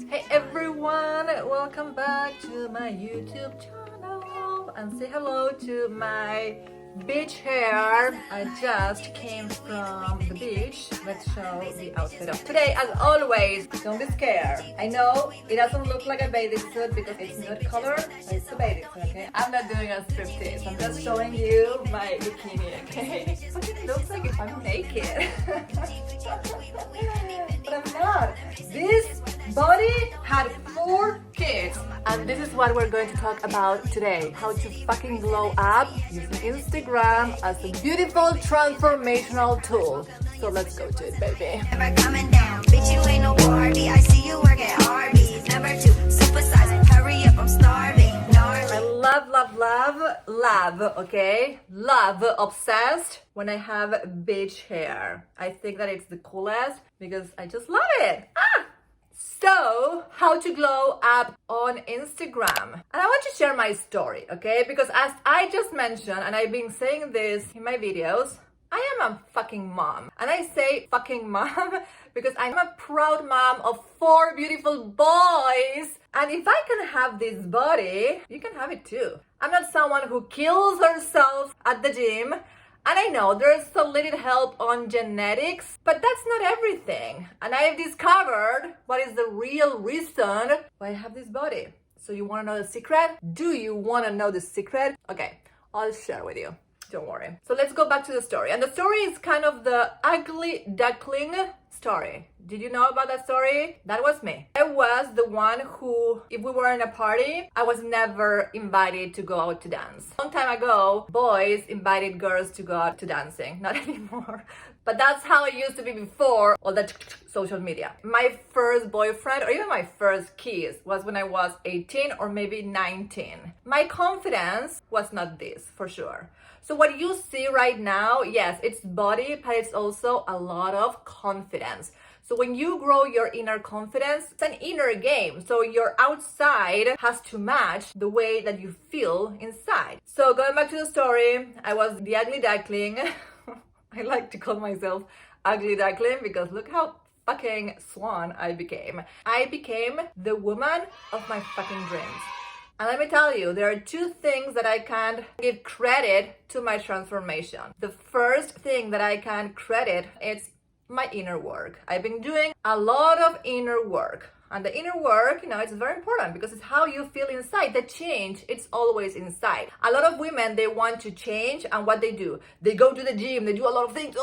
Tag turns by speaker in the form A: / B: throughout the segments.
A: Hey everyone, welcome back to my YouTube channel and say hello to my beach hair. I just came from the beach. Let's show the outfit of today. As always, don't be scared. I know it doesn't look like a bathing suit because it's nude color, but it's a bathing suit, okay? I'm not doing a striptease. I'm just showing you my bikini, okay? But it looks like if I'm naked. But I'm not. This body had 4 kids. And this is what we're going to talk about today. How to fucking glow up using Instagram as a beautiful transformational tool. So let's go to it, baby.
B: Never coming down, bitch, you ain't no Barbie. I see you work at Arby's. Never to supersize, hurry up, I'm starving.
A: I love, okay? Love, obsessed when I have beach hair. I think that it's the coolest because I just love it. So, how to glow up on Instagram. And I want to share my story, okay? Because as I just mentioned, and I've been saying this in my videos, I am a fucking mom. And I say fucking mom because I'm a proud mom of 4 beautiful boys. And if I can have this body, you can have it too. I'm not someone who kills herself at the gym. And I know there's a little help on genetics, but that's not everything. And I've discovered what is the real reason why I have this body. So you want to know the secret? Do you want to know the secret? Okay, I'll share with you. Don't worry. So let's go back to the story. And the story is kind of the ugly duckling story. Did you know about that story? That was me. I was the one who, if we were in a party, I was never invited to go out to dance. Long time ago, boys invited girls to go out to dancing. Not anymore. But that's how it used to be before all that social media. My first boyfriend, or even my first kiss, was when I was 18 or maybe 19. My confidence was not this, for sure. So what you see right now, yes, it's body, but it's also a lot of confidence. So when you grow your inner confidence, it's an inner game. So your outside has to match the way that you feel inside. So going back to the story, I was the ugly duckling. I like to call myself ugly duckling because look how fucking swan I became. I became the woman of my fucking dreams. And let me tell you, there are 2 things that I can give credit to my transformation. The first thing that I can credit is my inner work. I've been doing a lot of inner work. And the inner work, it's very important because it's how you feel inside. The change, it's always inside. A lot of women, they want to change, and what they do? They go to the gym, they do a lot of things,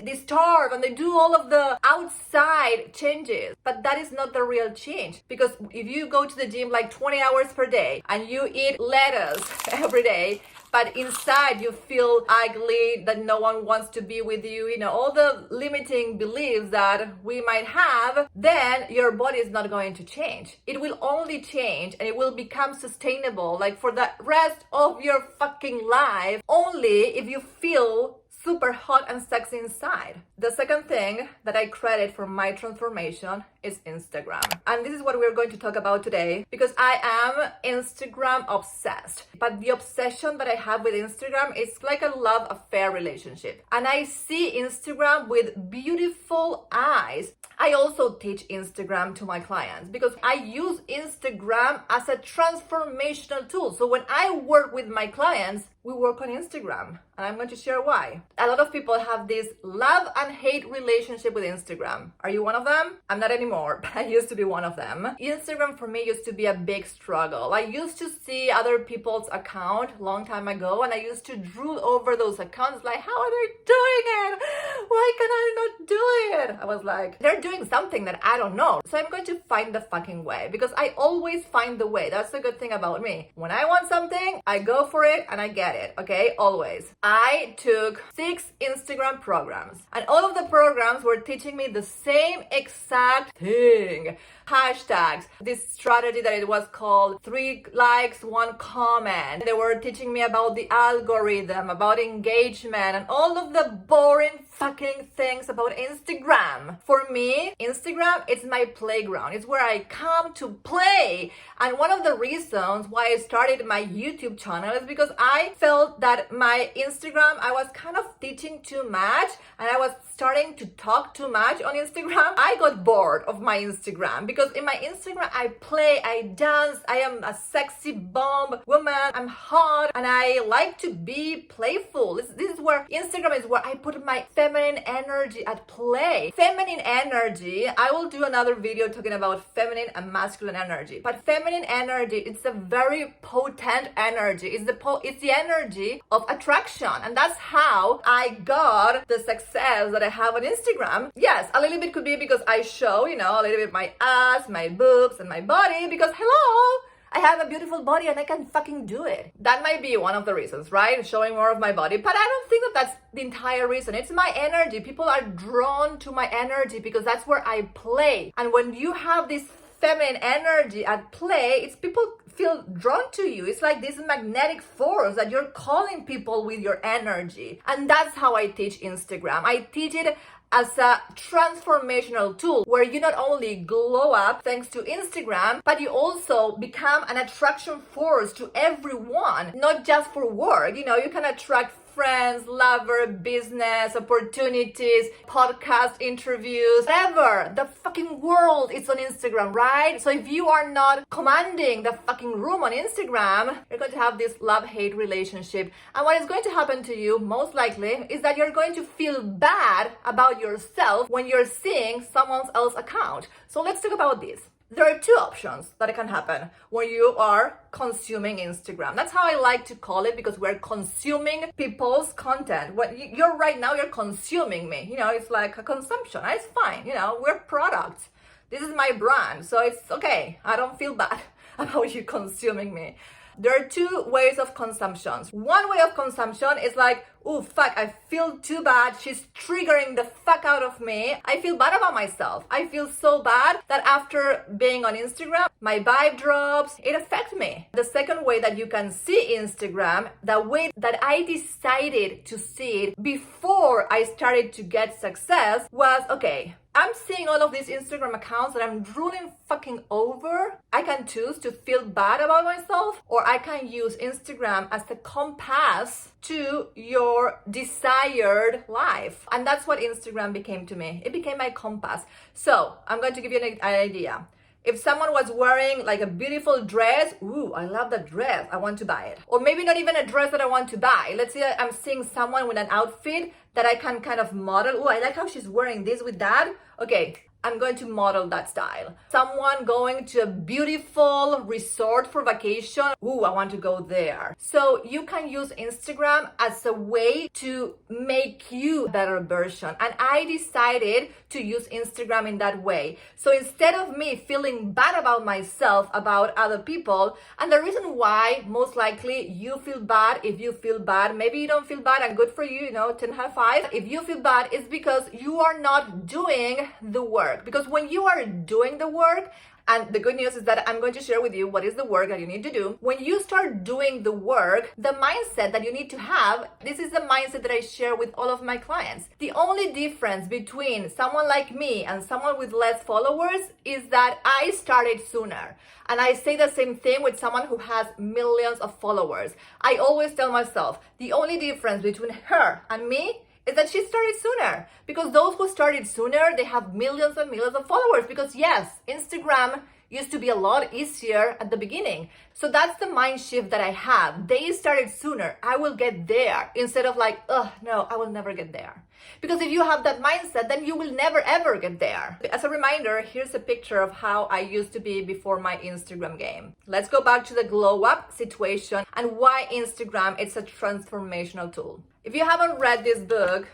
A: they starve, and they do all of the outside changes. But that is not the real change. Because if you go to the gym like 20 hours per day, and you eat lettuce every day, but inside you feel ugly, that no one wants to be with you, all the limiting beliefs that we might have, then your body is not going to change. It will only change and it will become sustainable, like for the rest of your fucking life, only if you feel super hot and sexy inside. The second thing that I credit for my transformation is Instagram. And this is what we're going to talk about today because I am Instagram obsessed. But the obsession that I have with Instagram is like a love affair relationship. And I see Instagram with beautiful eyes. I also teach Instagram to my clients because I use Instagram as a transformational tool. So when I work with my clients, we work on Instagram, and I'm going to share why. A lot of people have this love and hate relationship with Instagram. Are you one of them? I'm not anymore, but I used to be one of them. Instagram for me used to be a big struggle. I used to see other people's account long time ago, and I used to drool over those accounts like, how are they doing it? Why can I not do it? I was like, they're doing something that I don't know. So I'm going to find the fucking way because I always find the way. That's the good thing about me. When I want something, I go for it and I get it, okay? Always. I took 6 Instagram programs and all of the programs were teaching me the same exact thing. Hashtags, this strategy that it was called 3 likes, 1 comment. They were teaching me about the algorithm, about engagement, and all of the boring fucking things about Instagram. For me, Instagram, it's my playground. It's where I come to play. And one of the reasons why I started my YouTube channel is because I felt that my Instagram, I was kind of teaching too much and I was starting to talk too much on Instagram, I got bored of my Instagram because in my Instagram, I play, I dance, I am a sexy bomb woman, I'm hot, and I like to be playful. This is where Instagram is where I put my feminine energy at play. Feminine energy, I will do another video talking about feminine and masculine energy. But feminine energy, it's a very potent energy. It's the energy of attraction. And that's how I got the success that I have on Instagram. Yes, a little bit could be because I show, a little bit my ass, my boobs, and my body because hello, I have a beautiful body and I can fucking do it. That might be one of the reasons, right? Showing more of my body. But I don't think that that's the entire reason. It's my energy. People are drawn to my energy because that's where I play. And when you have this feminine energy at play, it's people feel drawn to you. It's like this magnetic force that you're calling people with your energy. And that's how I teach Instagram. I teach it as a transformational tool where you not only glow up thanks to Instagram, but you also become an attraction force to everyone, not just for work. You can attract friends, lover, business, opportunities, podcast interviews, whatever. The fucking world is on Instagram, right? So if you are not commanding the fucking room on Instagram, you're going to have this love-hate relationship. And what is going to happen to you, most likely, is that you're going to feel bad about yourself when you're seeing someone else's account. So let's talk about this. There are two options that can happen when you are consuming Instagram. That's how I like to call it because we're consuming people's content. What you're right now, you're consuming me. It's like a consumption. It's fine. We're products. This is my brand. So it's okay. I don't feel bad about you consuming me. There are two ways of consumption. One way of consumption is like, oh fuck, I feel too bad. She's triggering the fuck out of me. I feel bad about myself. I feel so bad that after being on Instagram, my vibe drops. It affects me. The second way that you can see Instagram, the way that I decided to see it before I started to get success was, okay, I'm seeing all of these Instagram accounts that I'm drooling fucking over. I can choose to feel bad about myself, or I can use Instagram as a compass to your desired life. And that's what Instagram became to me. It became my compass. So I'm going to give you an idea. If someone was wearing like a beautiful dress, ooh, I love that dress, I want to buy it. Or maybe not even a dress that I want to buy. Let's say I'm seeing someone with an outfit that I can kind of model. Ooh, I like how she's wearing this with that. Okay, I'm going to model that style. Someone going to a beautiful resort for vacation. Ooh, I want to go there. So you can use Instagram as a way to make you a better version. And I decided to use Instagram in that way. So instead of me feeling bad about myself, about other people, and the reason why most likely you feel bad, if you feel bad, maybe you don't feel bad and good for you, 10 high five. If you feel bad, it's because you are not doing the work. Because when you are doing the work, and the good news is that I'm going to share with you what is the work that you need to do. When you start doing the work, the mindset that you need to have, this is the mindset that I share with all of my clients. The only difference between someone like me and someone with less followers is that I started sooner. And I say the same thing with someone who has millions of followers. I always tell myself, the only difference between her and me is that she started sooner, because those who started sooner, they have millions and millions of followers, because yes, Instagram used to be a lot easier at the beginning. So that's the mind shift that I have. They started sooner, I will get there, instead of like, oh no, I will never get there. Because if you have that mindset, then you will never ever get there. As a reminder, here's a picture of how I used to be before my Instagram game. Let's go back to the glow up situation and why Instagram is a transformational tool. If you haven't read this book,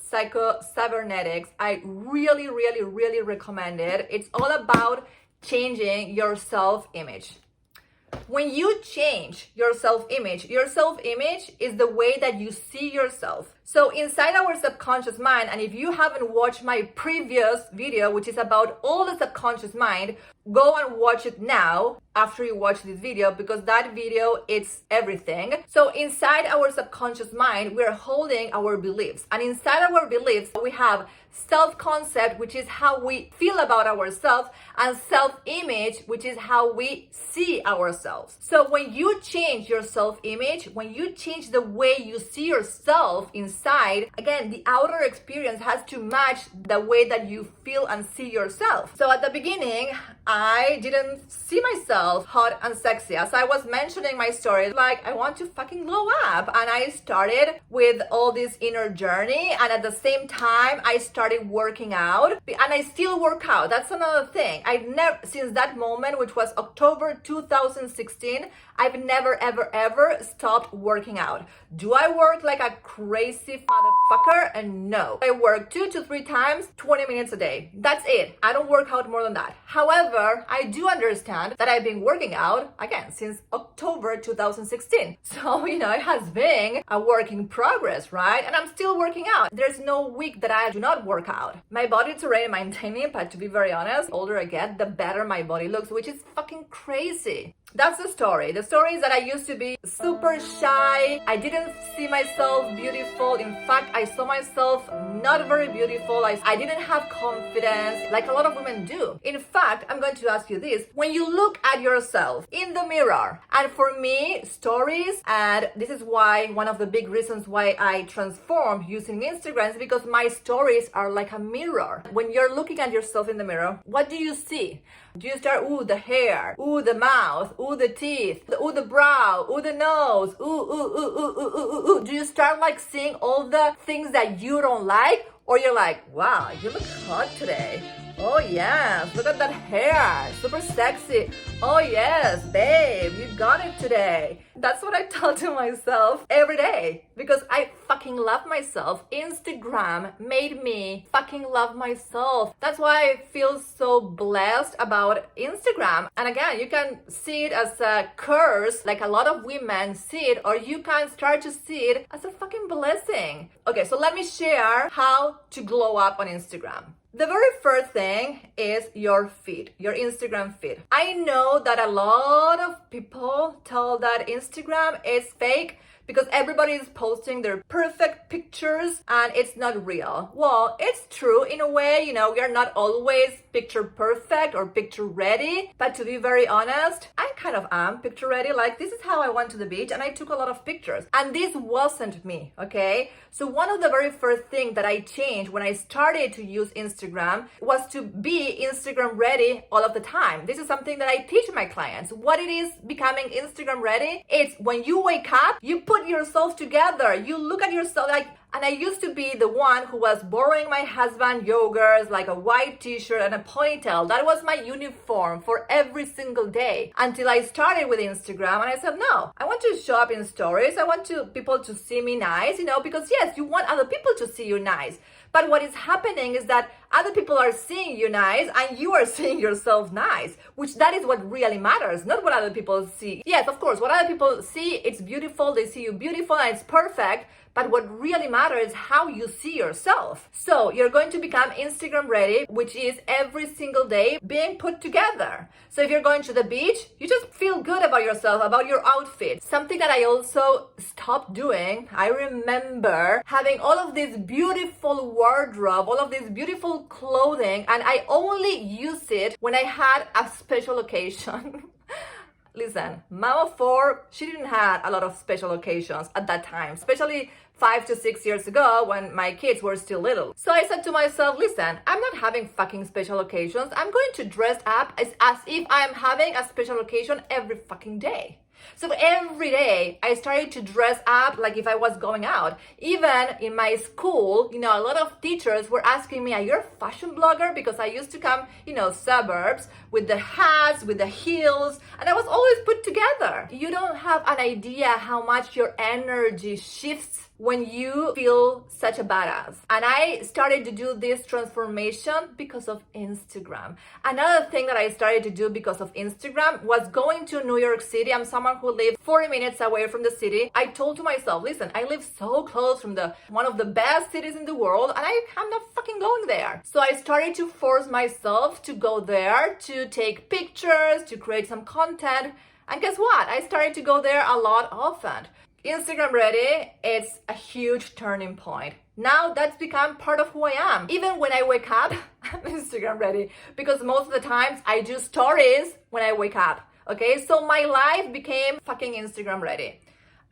A: Psycho-Cybernetics, I really, really, really recommend it. It's all about changing your self-image. When you change your self-image is the way that you see yourself. So inside our subconscious mind, and if you haven't watched my previous video, which is about all the subconscious mind, go and watch it now after you watch this video, because that video, it's everything. So inside our subconscious mind, we're holding our beliefs. And inside our beliefs, we have self-concept, which is how we feel about ourselves, and self-image, which is how we see ourselves. So when you change your self-image, when you change the way you see yourself inside inside, again, the outer experience has to match the way that you feel and see yourself. So at the beginning, I didn't see myself hot and sexy. As I was mentioning my story, like, I want to fucking glow up. And I started with all this inner journey. And at the same time, I started working out. And I still work out. That's another thing. I've never, since that moment, which was October 2016, I've never, ever stopped working out. Do I work like a crazy motherfucker? And no. I work 2 to 3 times, 20 minutes a day. That's it. I don't work out more than that. However, I do understand that I've been working out, again, since October 2016. So, it has been a work in progress, right? And I'm still working out. There's no week that I do not work out. My body's already maintaining, but to be very honest, the older I get, the better my body looks, which is fucking crazy. That's the story. The story is that I used to be super shy. I didn't see myself beautiful. In fact, I saw myself not very beautiful. I didn't have confidence like a lot of women do. In fact, I'm going to ask you this. When you look at yourself in the mirror, and for me, stories, and this is why one of the big reasons why I transformed using Instagram is because my stories are like a mirror. When you're looking at yourself in the mirror, what do you see? Do you start, ooh, the hair, ooh, the mouth, ooh, the teeth, ooh, the brow, ooh, the nose, ooh, ooh, ooh, ooh, ooh, ooh, ooh. Do you start like seeing all the things that you don't like? Or you're like, wow, you look hot today. Oh yes, look at that hair, super sexy. Oh yes, babe, you got it today. That's what I tell to myself every day because I fucking love myself. Instagram made me fucking love myself. That's why I feel so blessed about Instagram. And again, you can see it as a curse, like a lot of women see it, or you can start to see it as a fucking blessing. Okay, so let me share how to glow up on Instagram. The very first thing is your feed, your Instagram feed. I know that a lot of people tell that Instagram is fake because everybody is posting their perfect pictures and it's not real. Well, it's true in a way, we are not always picture perfect or picture ready, but to be very honest, I kind of am picture ready. Like, this is how I went to the beach and I took a lot of pictures and this wasn't me, okay? So one of the very first things that I changed when I started to use Instagram was to be Instagram ready all of the time. This is something that I teach my clients. What it is becoming Instagram ready, it's when you wake up, you put yourself together, you look at yourself like, and I used to be the one who was borrowing my husband joggers, like a white t-shirt and a ponytail. That was my uniform for every single day until I started with Instagram and I said, no, I want to show up in stories. I want people to see me nice, because yes, you want other people to see you nice. But what is happening is that other people are seeing you nice and you are seeing yourself nice, which that is what really matters, not what other people see. Yes, of course, what other people see, it's beautiful, they see you beautiful and it's perfect, but what really matters is how you see yourself. So you're going to become Instagram ready, which is every single day being put together. So if you're going to the beach, you just feel good about yourself, about your outfit. Something that I also stopped doing, I remember having all of this beautiful wardrobe, all of this beautiful clothing, and I only used it when I had a special occasion. Listen, Mama 4, she didn't have a lot of special occasions at that time, especially 5 to 6 years ago when my kids were still little. So I said to myself, listen, I'm not having fucking special occasions. I'm going to dress up as if I'm having a special occasion every fucking day. So every day I started to dress up like if I was going out. Even in my school, a lot of teachers were asking me, are you a fashion blogger? Because I used to come, suburbs with the hats, with the heels, and I was always put together. You don't have an idea how much your energy shifts when you feel such a badass. And I started to do this transformation because of Instagram. Another thing that I started to do because of Instagram was going to New York City. I'm someone who lived 40 minutes away from the city. I told to myself, listen, I live so close from one of the best cities in the world and I'm not fucking going there. So I started to force myself to go there, to take pictures, to create some content. And guess what? I started to go there a lot often. Instagram ready, it's a huge turning point. Now that's become part of who I am. Even when I wake up, I'm Instagram ready because most of the times I do stories when I wake up. Okay, so my life became fucking Instagram ready.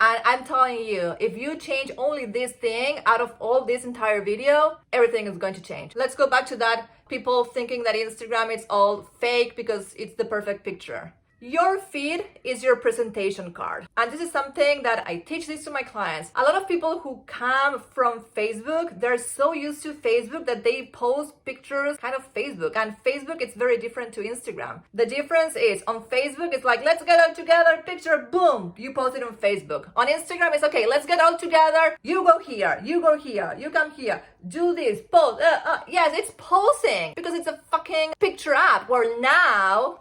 A: And I'm telling you, if you change only this thing out of all this entire video, everything is going to change. Let's go back to that people thinking that Instagram is all fake because it's the perfect picture. Your feed is your presentation card. And this is something that I teach this to my clients. A lot of people who come from Facebook, they're so used to Facebook that they post pictures kind of Facebook. And Facebook is very different to Instagram. The difference is on Facebook, it's like, let's get all together, picture, boom, you post it on Facebook. On Instagram, it's okay, let's get all together, you go here, you go here, you come here, do this, post. Yes, it's posting because it's a fucking picture app where now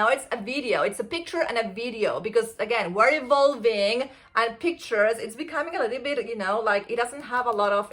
A: it's a video, it's a picture and a video because again, we're evolving and pictures, it's becoming a little bit, like it doesn't have a lot of,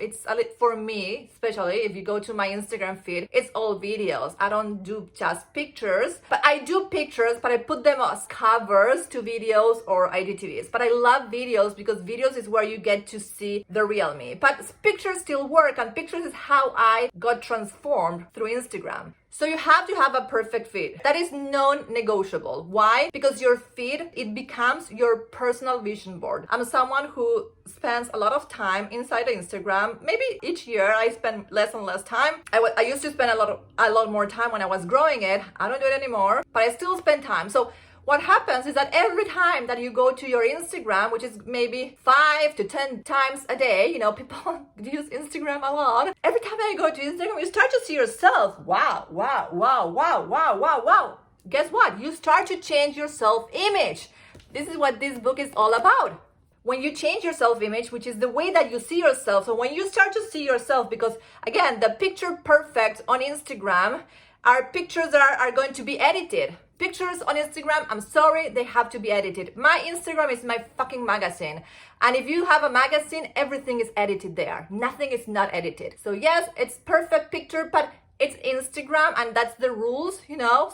A: for me, especially if you go to my Instagram feed, it's all videos. I don't do just pictures, but I do pictures, but I put them as covers to videos or IGTVs. But I love videos because videos is where you get to see the real me. But pictures still work and pictures is how I got transformed through Instagram. So you have to have a perfect feed. That is non-negotiable. Why? Because your feed, it becomes your personal vision board. I'm someone who spends a lot of time inside Instagram. Maybe each year I spend less and less time. I used to spend a lot more time when I was growing it. I don't do it anymore, but I still spend time. So what happens is that every time that you go to your Instagram, which is maybe 5 to 10 times a day, people use Instagram a lot. Every time I go to Instagram, you start to see yourself. Wow, wow, wow, wow, wow, wow, wow. Guess what? You start to change your self-image. This is what this book is all about. When you change your self-image, which is the way that you see yourself. So when you start to see yourself, because again, the picture perfect on Instagram, our pictures are going to be edited. Pictures on Instagram, I'm sorry, they have to be edited. My Instagram is my fucking magazine. And if you have a magazine, everything is edited there. Nothing is not edited. So yes, it's perfect picture, but it's Instagram and that's the rules,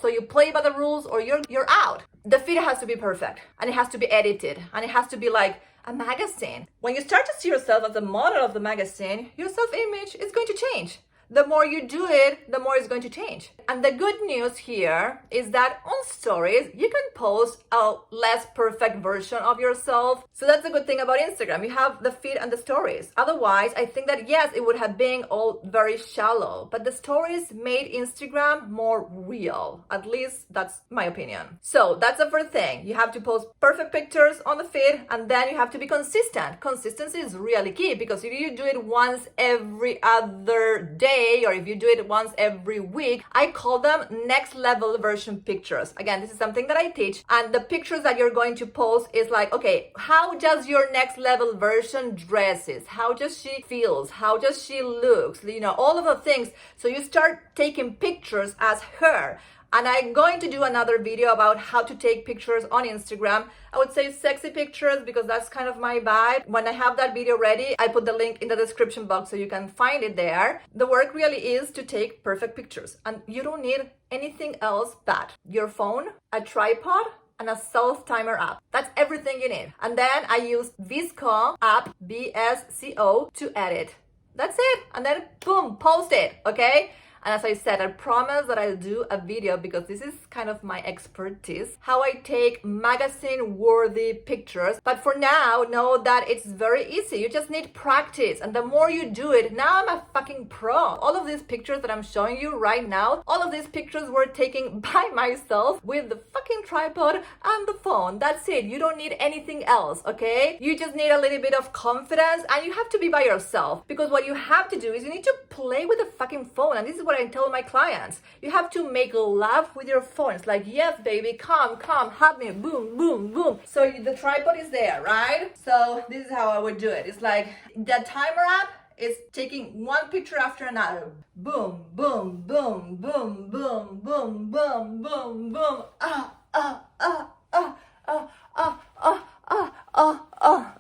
A: So you play by the rules or you're out. The feed has to be perfect and it has to be edited and it has to be like a magazine. When you start to see yourself as a model of the magazine, your self-image is going to change. The more you do it, the more it's going to change. And the good news here is that on stories, you can post a less perfect version of yourself. So that's the good thing about Instagram. You have the feed and the stories. Otherwise, I think that yes, it would have been all very shallow, but the stories made Instagram more real. At least that's my opinion. So that's the first thing. You have to post perfect pictures on the feed and then you have to be consistent. Consistency is really key because if you do it once every other day, or if you do it once every week, I call them next level version pictures. Again, this is something that I teach. And the pictures that you're going to post is like, okay, how does your next level version dresses? How does she feels? How does she looks? All of the things. So you start taking pictures as her. And I'm going to do another video about how to take pictures on Instagram. I would say sexy pictures because that's kind of my vibe. When I have that video ready, I put the link in the description box so you can find it there. The work really is to take perfect pictures and you don't need anything else but your phone, a tripod, and a self-timer app. That's everything you need. And then I use VSCO app, VSCO, to edit. That's it. And then boom, post it, okay? And as I said, I promise that I'll do a video because this is kind of my expertise, how I take magazine-worthy pictures. But for now, know that it's very easy. You just need practice. And the more you do it, now I'm a fucking pro. All of these pictures that I'm showing you right now, all of these pictures were taken by myself with the fucking tripod and the phone. That's it. You don't need anything else, okay? You just need a little bit of confidence and you have to be by yourself because what you have to do is you need to play with the fucking phone. And this is what I tell my clients. You have to make love with your phone. It's like, yes, baby, come, hug me, boom, boom, boom. So the tripod is there, right? So this is how I would do it. It's like the timer app is taking one picture after another. Boom, boom, boom, boom, boom, boom, boom, boom, boom.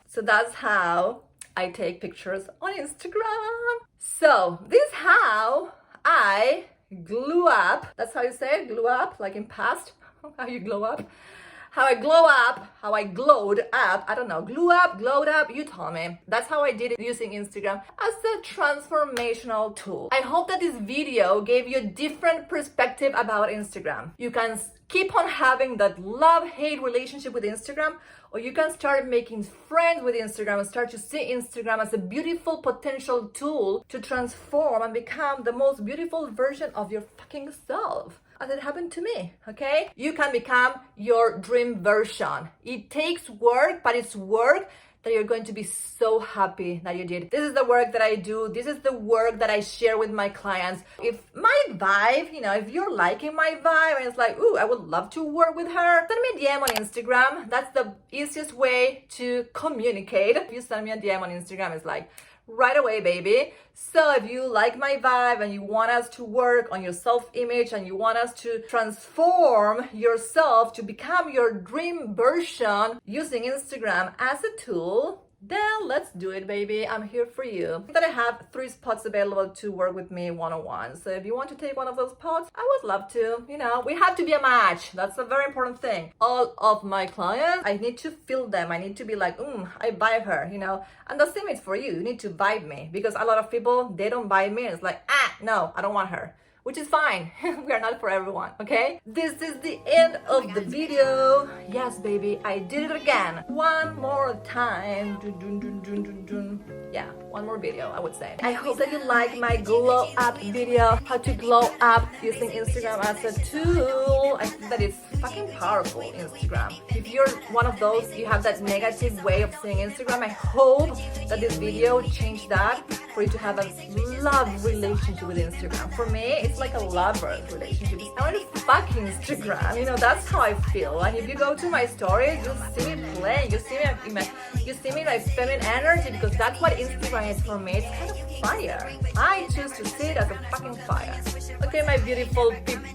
A: So that's how I take pictures on Instagram. So this is how I glue up. That's how you say it, glue up, like in past, how you glow up. How I glow up, how I glowed up, I don't know, glue up, glowed up, you tell me. That's how I did it using Instagram as a transformational tool. I hope that this video gave you a different perspective about Instagram. You can keep on having that love-hate relationship with Instagram, or you can start making friends with Instagram and start to see Instagram as a beautiful potential tool to transform and become the most beautiful version of your fucking self. As it happened to me, okay? You can become your dream version. It takes work, but it's work that you're going to be so happy that you did. This is the work that I do. This is the work that I share with my clients. If my vibe, if you're liking my vibe and it's like, ooh, I would love to work with her, send me a DM on Instagram. That's the easiest way to communicate. If you send me a DM on Instagram, it's like, right away, baby. So if you like my vibe and you want us to work on your self-image and you want us to transform yourself to become your dream version using Instagram as a tool, then let's do it, baby. I'm here for you. That I have 3 spots available to work with me one-on-one. So if you want to take one of those spots, I would love to. We have to be a match. That's a very important thing. All of my clients, I need to feel them. I need to be like, I vibe her, And the same is for you. You need to vibe me, because a lot of people, they don't vibe me. And it's like, no, I don't want her. Which is fine. We are not for everyone, okay? This is the end of the video. Yes, baby, I did it again. One more time. Yeah, one more video, I would say. I hope that you like my glow up video, how to glow up using Instagram as a tool. I think that it's fucking powerful, Instagram. If you're one of those, you have that negative way of seeing Instagram, I hope that this video changed that for you to have a love relationship with Instagram. For me, it's like a lover relationship. I want to fuck Instagram, that's how I feel. And if you go to my stories, you'll see me playing, you see me like feminine energy, because that's what Instagram is for me. It's kind of fire. I choose to see it as a fucking fire. Okay, my beautiful people,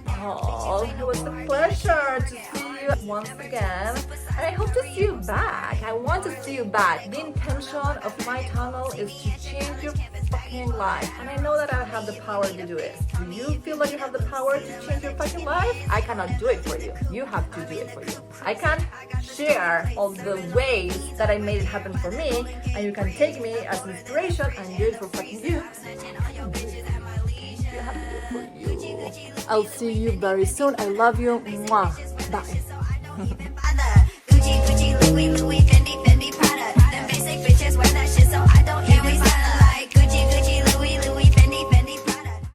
A: it was a pleasure to see you once again, and I hope to see you back. I want to see you back. The intention of my channel is to change your fucking life, and I know that I have the power to do it. Do you feel that you have the power to change your fucking life? I cannot do it for you. You have to do it for you. I can share all the ways that I made it happen for me, and you can take me as inspiration and do it for fucking you. You have to do it for you. I'll see you very soon. I love you. Mwah. Bye.
B: Gucci, Gucci, Louis, Louis.